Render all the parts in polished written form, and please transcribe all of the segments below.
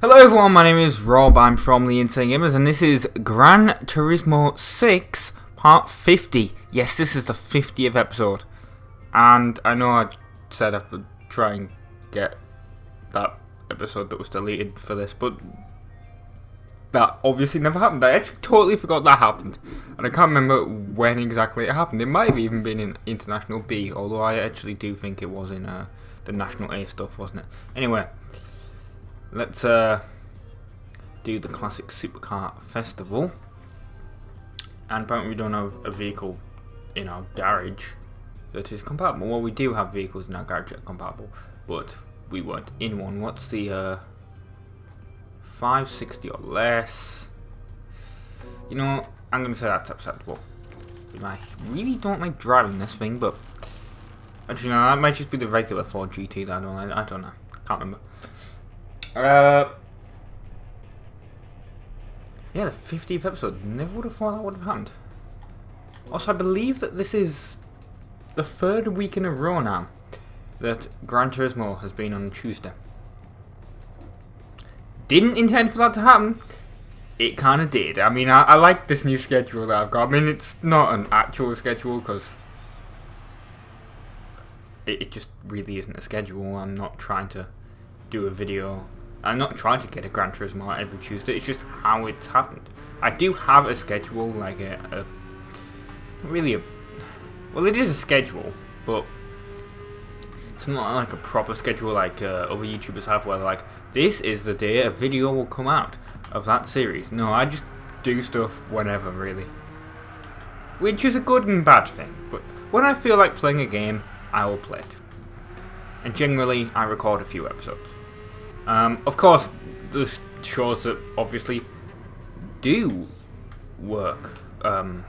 Hello everyone, my name is Rob, I'm from the Insane Gamers, and this is Gran Turismo 6 Part 50. Yes, this is the 50th episode. And I know I said I would try and get that episode that was deleted for this, but that obviously never happened. I actually totally forgot that happened. And I can't remember when exactly it happened. It might have even been in International B, although I actually do think it was in the National A stuff, wasn't it? Anyway. Let's do the Classic Supercar Festival. And apparently we don't have a vehicle in our garage that is compatible. Well, we do have vehicles in our garage that are compatible, but we weren't in one. What's the 560 or less? You know, I'm going to say that's acceptable. I really don't like driving this thing, but actually no, that might just be the regular Ford GT that I don't know. Can't remember. Yeah, the 50th episode. Never would have thought that would have happened. Also, I believe that this is the third week in a row now that Gran Turismo has been on Tuesday. Didn't intend for that to happen. It kind of did. I mean, I like this new schedule that I've got. I mean, it's not an actual schedule because it just really isn't a schedule. I'm not trying to do a video. I'm not trying to get a Gran Turismo every Tuesday, it's just how it's happened. I do have a schedule, like well, it is a schedule, but it's not like a proper schedule like other YouTubers have, where they're like, this is the day a video will come out of that series. No, I just do stuff whenever, really. Which is a good and bad thing, but when I feel like playing a game, I will play it. And generally, I record a few episodes. Of course, there's shows that obviously do work, that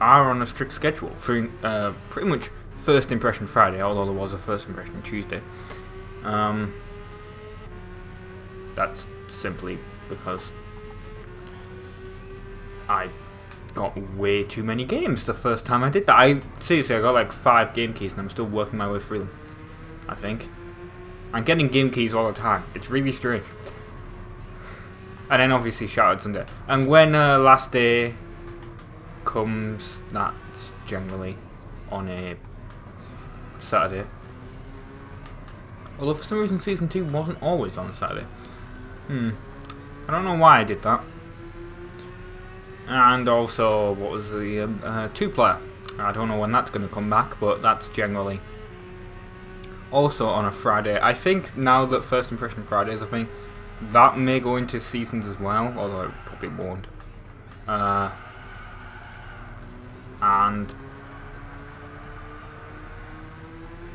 are on a strict schedule for pretty much First Impression Friday, although there was a First Impression Tuesday. That's simply because I got way too many games the first time I did that. Seriously, I got like 5 game keys and I'm still working my way through them. I think. I'm getting game keys all the time. It's really strange. And then obviously Shattered Sunday. And when last day comes, that's generally on a Saturday. Although for some reason Season 2 wasn't always on a Saturday. I don't know why I did that. And also, what was the 2-player? I don't know when that's going to come back, but that's generally also on a Friday. I think now that First Impression Friday is a thing, that may go into seasons as well, although it probably won't. And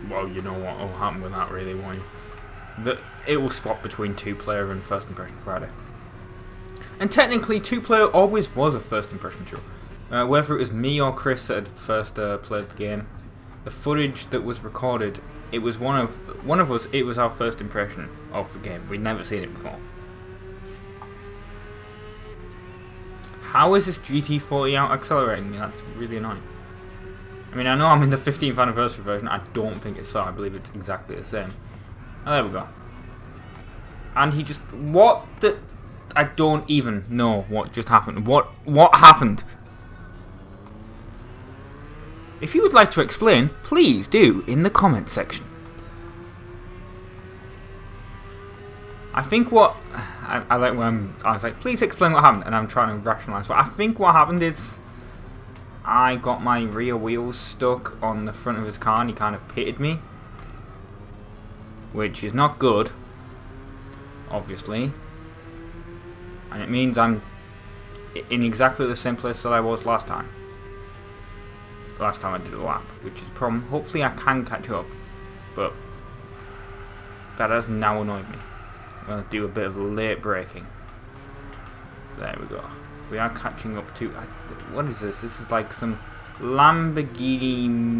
well, you know what will happen with that, really, won't you? It will swap between 2-player and First Impression Friday. And technically, 2-player always was a First Impression show. Whether it was me or Chris that had first played the game, the footage that was recorded, it was one of us. It was our first impression of the game. We'd never seen it before. How is this GT40 out accelerating me? That's really annoying. I mean, I know I'm in the 15th anniversary version. I don't think it's so. I believe it's exactly the same. Oh, there we go. And he just I don't even know what just happened. What happened? If you would like to explain, please do in the comment section. I think what I like when I was like, please explain what happened, and I'm trying to rationalise. But I think what happened is I got my rear wheels stuck on the front of his car, and he kind of pitted me, which is not good, obviously. And it means I'm in exactly the same place that I was last time. Last time I did a lap, which is a problem. Hopefully I can catch up, but that has now annoyed me. I'm going to do a bit of late braking. There we go. We are catching up to... what is this? This is like some Lamborghini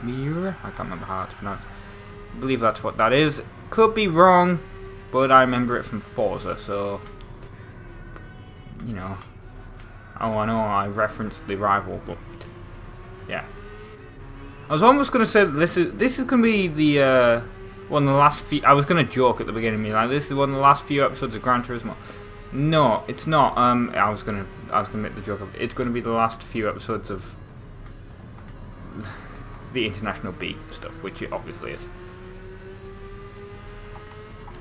Miura? I can't remember how to pronounce it. I believe that's what that is. Could be wrong, but I remember it from Forza, so... you know... oh, I know I referenced the rival, but yeah. I was almost going to say that this is going to be the one of the last few. I was gonna joke at the beginning, me like this is one of the last few episodes of Gran Turismo. No, it's not. I was gonna make the joke of it. It's gonna be the last few episodes of the International B stuff, which it obviously is.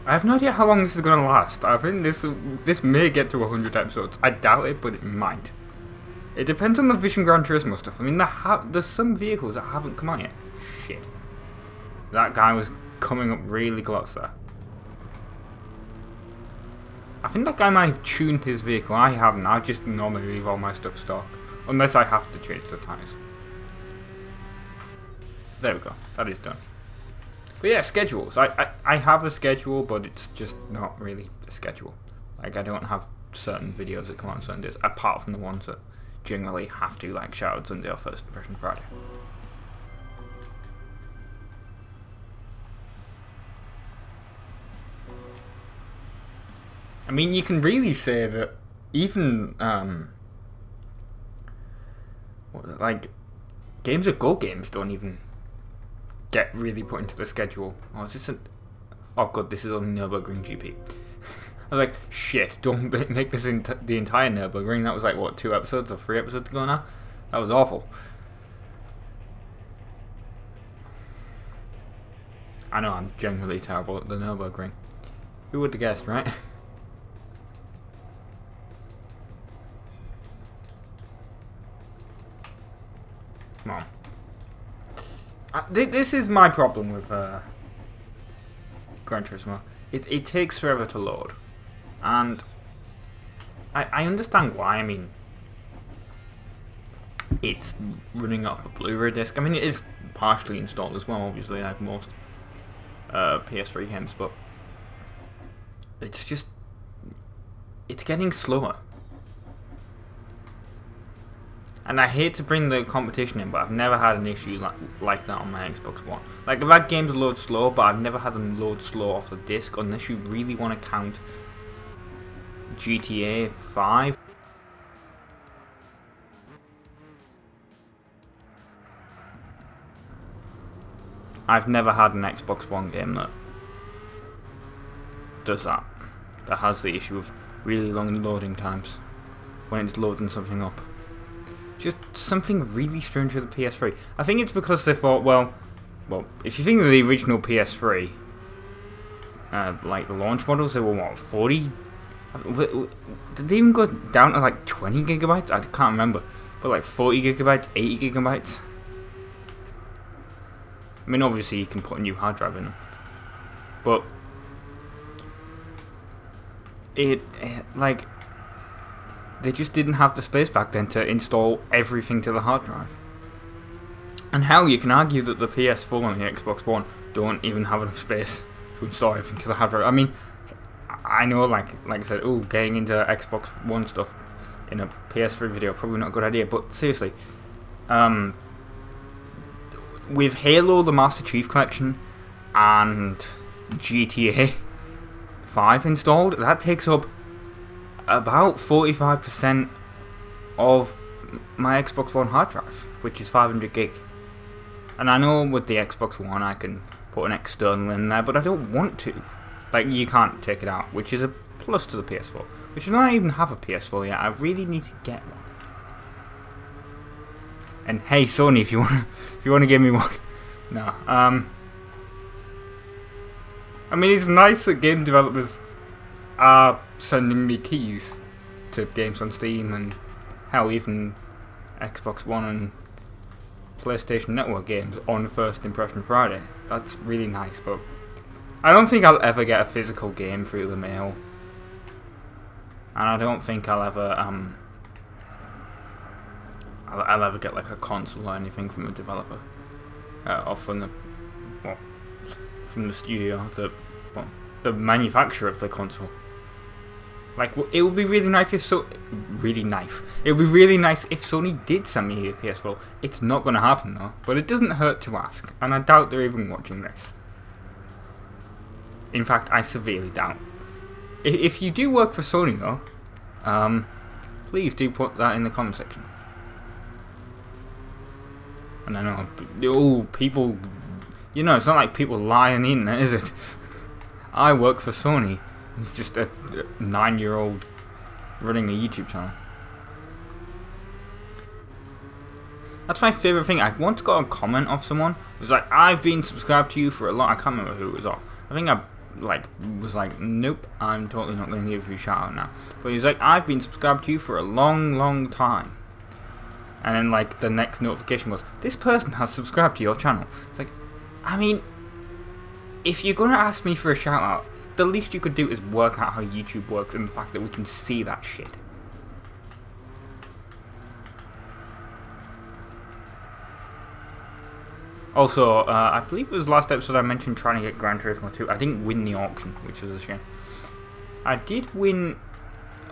I have no idea how long this is gonna last. I think this may get to 100 episodes. I doubt it, but it might. It depends on the Vision Gran Turismo stuff. I mean, there's some vehicles that haven't come out yet. Shit. That guy was coming up really close there. I think that guy might have tuned his vehicle. I haven't. I just normally leave all my stuff stock. Unless I have to change the tyres. There we go. That is done. But yeah, schedules. I have a schedule, but it's just not really a schedule. Like, I don't have certain videos that come out on Sundays, apart from the ones that generally have to, like Shouted Sunday or First Impression Friday. I mean, you can really say that even, like, games of Go games don't even get really put into the schedule. Oh, is this oh god, this is on Nürburgring GP. I was like, shit, don't make this the entire Nürburgring. That was like, what, 2 episodes or 3 episodes ago now? That was awful. I know, I'm generally terrible at the Nürburgring. Who would have guessed, right? Come on. This is my problem with Gran Turismo. It takes forever to load. And I understand why. I mean, it's running off a Blu-ray disc. I mean, it is partially installed as well, obviously, like most PS3 games, but it's just, it's getting slower. And I hate to bring the competition in, but I've never had an issue like that on my Xbox One. Like, I've had games load slow, but I've never had them load slow off the disc, unless you really want to count GTA 5. I've never had an Xbox One game that does that. That has the issue of really long loading times when it's loading something up. Just something really strange with the PS3. I think it's because they thought, well, if you think of the original PS3, like the launch models, they were what, 40? Did they even go down to like 20 gigabytes? I can't remember. But like 40 gigabytes, 80 gigabytes? I mean, obviously you can put a new hard drive in them. But like, they just didn't have the space back then to install everything to the hard drive. And how you can argue that the PS4 and the Xbox One don't even have enough space to install everything to the hard drive. I mean, I know, like I said, getting into Xbox One stuff in a PS3 video, probably not a good idea, but seriously, with Halo, the Master Chief Collection, and GTA 5 installed, that takes up about 45% of my Xbox One hard drive, which is 500 gig. And I know with the Xbox One I can put an external in there, but I don't want to. Like, you can't take it out, which is a plus to the PS4. Which I don't even have a PS4 yet. I really need to get one. And hey, Sony, if you wanna give me one, no. I mean, it's nice that game developers are sending me keys to games on Steam and hell, even Xbox One and PlayStation Network games on First Impression Friday. That's really nice, but I don't think I'll ever get a physical game through the mail, and I don't think I'll ever I'll ever get like a console or anything from a developer, or from the studio, the manufacturer of the console. Like, it would be really nice if It would be really nice if Sony did send me a PS4. It's not going to happen though, but it doesn't hurt to ask, and I doubt they're even watching this. In fact, I severely doubt. If you do work for Sony though, please do put that in the comment section. And I know, people You know, it's not like people lie on the internet, is it? I work for Sony. It's just a 9-year-old running a YouTube channel. That's my favourite thing. I once got a comment off someone. It was like, I've been subscribed to you for a long... I can't remember who it was off. I think I was like, nope, I'm totally not going to give you a shout out now. But he was like, I've been subscribed to you for a long, long time. And then like the next notification was, this person has subscribed to your channel. It's like, I mean, if you're going to ask me for a shout out, the least you could do is work out how YouTube works and the fact that we can see that shit. Also, I believe it was last episode I mentioned trying to get Gran Turismo 2. I didn't win the auction, which is a shame. I did win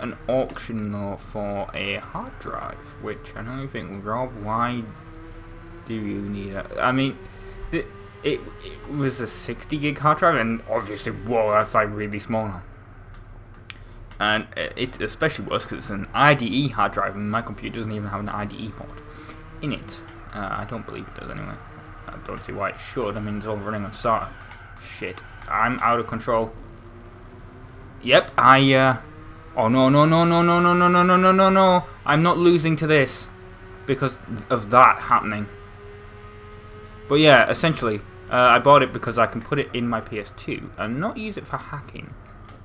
an auction though for a hard drive, which I know you think, Rob, why do you need it? I mean, it was a 60 gig hard drive, and obviously, whoa, that's like really small now. And it's especially worse because it's an IDE hard drive, and my computer doesn't even have an IDE port in it. I don't believe it does anyway. I don't see why it should. I mean, it's all running on SATA. Shit. I'm out of control. Yep, oh, no, no, no, no, no, no, no, no, no, no, no, no. I'm not losing to this because of that happening. But yeah, essentially, I bought it because I can put it in my PS2 and not use it for hacking.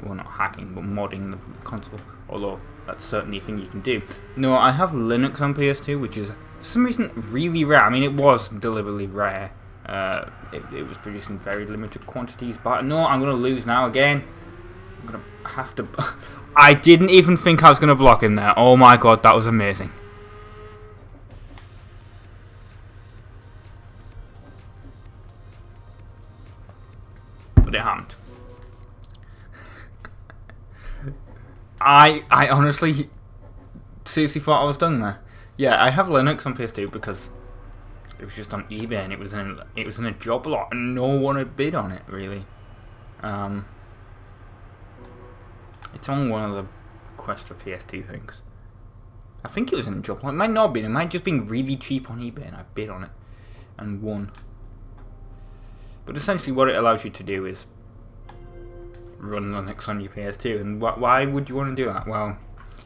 Well, not hacking, but modding the console. Although, that's certainly a thing you can do. No, I have Linux on PS2, which is... for some reason, really rare. I mean, it was deliberately rare. It was produced in very limited quantities. But no, I'm going to lose now again. I'm going to have to... I didn't even think I was going to block in there. Oh my god, that was amazing. But it happened. I honestly seriously thought I was done there. Yeah, I have Linux on PS2 because it was just on eBay and it was in a job lot and no one had bid on it really. It's on one of the Quest for PS2 things. I think it was in a job lot. It might not have been. It might have just been really cheap on eBay and I bid on it and won. But essentially, what it allows you to do is run Linux on your PS2. And why would you want to do that? Well,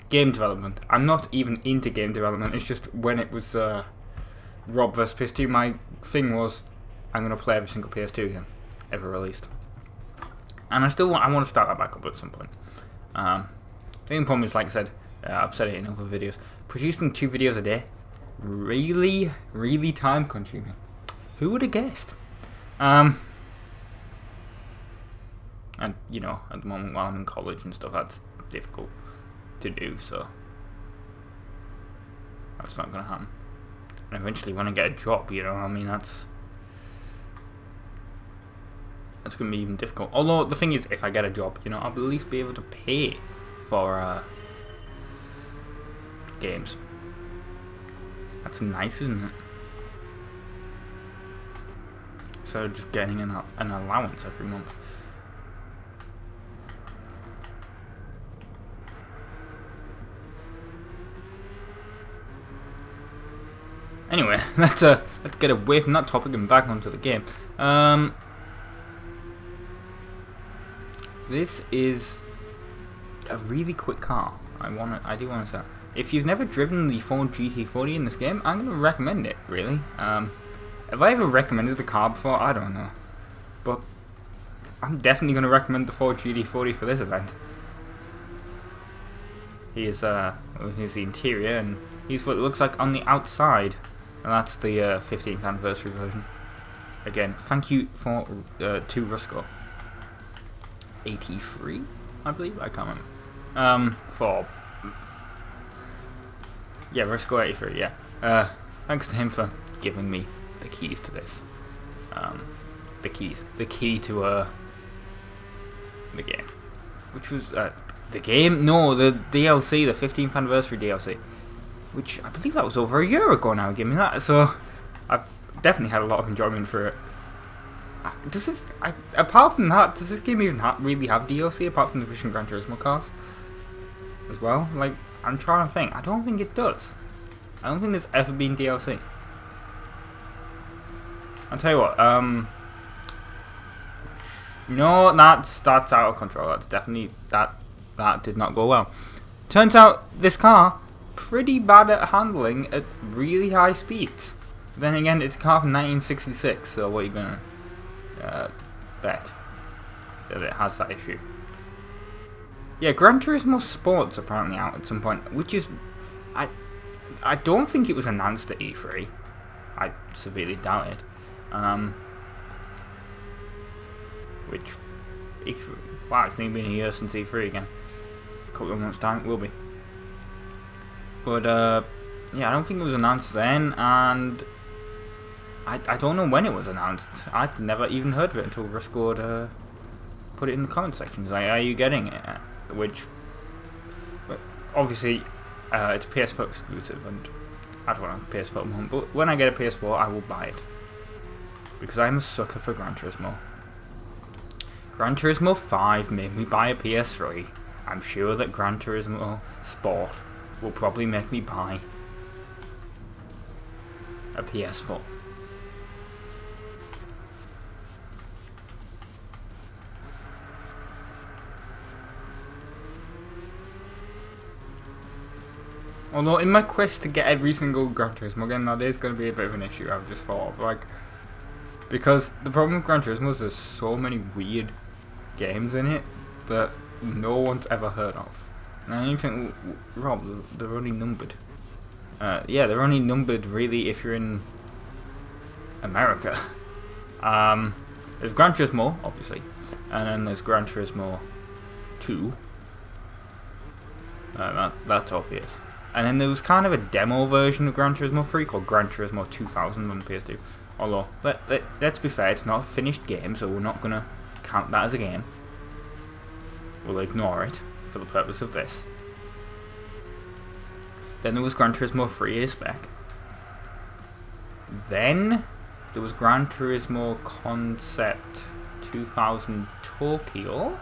game development. I'm not even into game development. It's just when it was Rob vs PS2, my thing was I'm going to play every single PS2 game ever released. And I want to start that back up at some point. The only problem is, like I said, I've said it in other videos, producing 2 videos a day, really, really time consuming. Who would have guessed? And you know, at the moment while I'm in college and stuff, that's difficult to do, so that's not going to happen. And eventually when I get a job, you know, I mean, that's going to be even difficult. Although the thing is, if I get a job, you know, I'll at least be able to pay for games. That's nice, isn't it? So just getting an allowance every month. Anyway, let's get away from that topic and back onto the game. This is a really quick car. I do want to say, if you've never driven the Ford GT40 in this game, I'm going to recommend it. Really. Have I ever recommended the car before? I don't know, but I'm definitely going to recommend the Ford GT40 for this event. Here's the interior, and here's what it looks like on the outside. And that's the 15th anniversary version. Again, thank you to Rusco. 83, I believe. I can't remember. Yeah, Rusco 83. Yeah. Thanks to him for giving me the keys to this. The key to the game, which was the game. No, the DLC, the 15th anniversary DLC. Which I believe that was over a year ago now, give me that. So I've definitely had a lot of enjoyment for it. Apart from that, does this game even really have DLC apart from the Vision Gran Turismo cars as well? Like, I'm trying to think. I don't think it does. I don't think there's ever been DLC. I'll tell you what, No, that's out of control. That's definitely that did not go well. Turns out this car pretty bad at handling at really high speeds. Then again, it's a car from 1966, so what are you gonna bet that it has that issue? Yeah, Gran Turismo Sport's apparently out at some point, which is I don't think it was announced at E3. I severely doubt it. Which, wow, it's only been a year since E3 again. A couple of months' time it will be. But yeah, I don't think it was announced then, and I don't know when it was announced. I'd never even heard of it until Rusco put it in the comment section. He's like, are you getting it? Which, obviously, it's a PS4 exclusive, and I don't have a PS4 at the moment, but when I get a PS4, I will buy it. Because I'm a sucker for Gran Turismo. Gran Turismo 5 made me buy a PS3. I'm sure that Gran Turismo Sport will probably make me buy a PS4. Although in my quest to get every single Gran Turismo game, that is going to be a bit of an issue, I've just thought of. Like, because the problem with Gran Turismo is there's so many weird games in it that no one's ever heard of. And you think, Rob, they're only numbered. Yeah, they're only numbered really if you're in America. There's Gran Turismo, obviously, and then there's Gran Turismo 2. That's obvious. And then there was kind of a demo version of Gran Turismo 3 called Gran Turismo 2000 on the PS2. Although, let's be fair, it's not a finished game, so we're not going to count that as a game. We'll ignore it for the purpose of this. Then there was Gran Turismo 3A spec. Then there was Gran Turismo Concept 2000 Tokyo,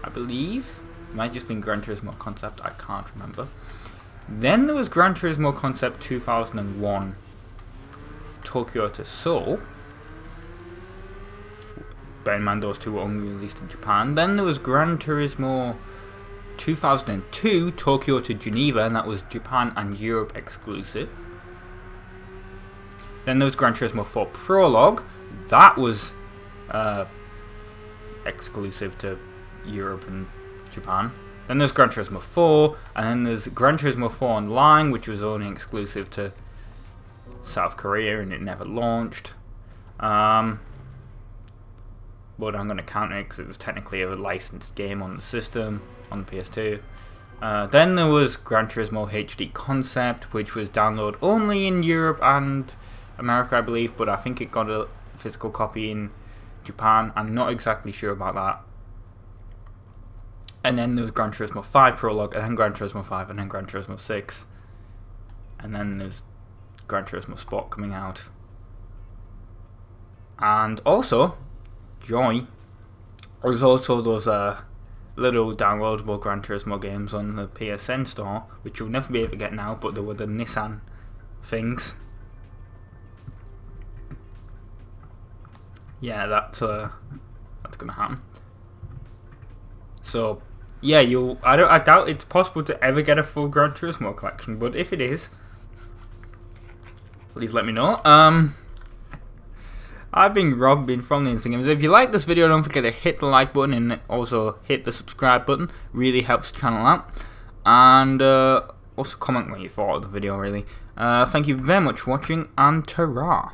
I believe. It might have just been Gran Turismo Concept, I can't remember. Then there was Gran Turismo Concept 2001 Tokyo to Seoul. Bear in mind those two were only released in Japan. Then there was Gran Turismo 2002 Tokyo to Geneva, and that was Japan and Europe exclusive. Then there was Gran Turismo 4 Prologue. That was exclusive to Europe and Japan. Then there's Gran Turismo 4, and then there's Gran Turismo 4 Online, which was only exclusive to South Korea, and it never launched. But I'm going to count it because it was technically a licensed game on the system, on the PS2. Then there was Gran Turismo HD Concept, which was download only in Europe and America, I believe, but I think it got a physical copy in Japan. I'm not exactly sure about that. And then there was Gran Turismo 5 Prologue, and then Gran Turismo 5, and then Gran Turismo 6. And then there's Gran Turismo Sport coming out. And also, joy, there's also those little downloadable Gran Turismo games on the PSN store, which you'll never be able to get now, but there were the Nissan things. Yeah, that's gonna happen. So, yeah, I doubt it's possible to ever get a full Gran Turismo collection, but if it is, please let me know. I've been Rob, from the Instant Gamers. If you like this video, don't forget to hit the like button and also hit the subscribe button. Really helps the channel out. And also comment what you thought of the video, really. Thank you very much for watching, and ta-ra!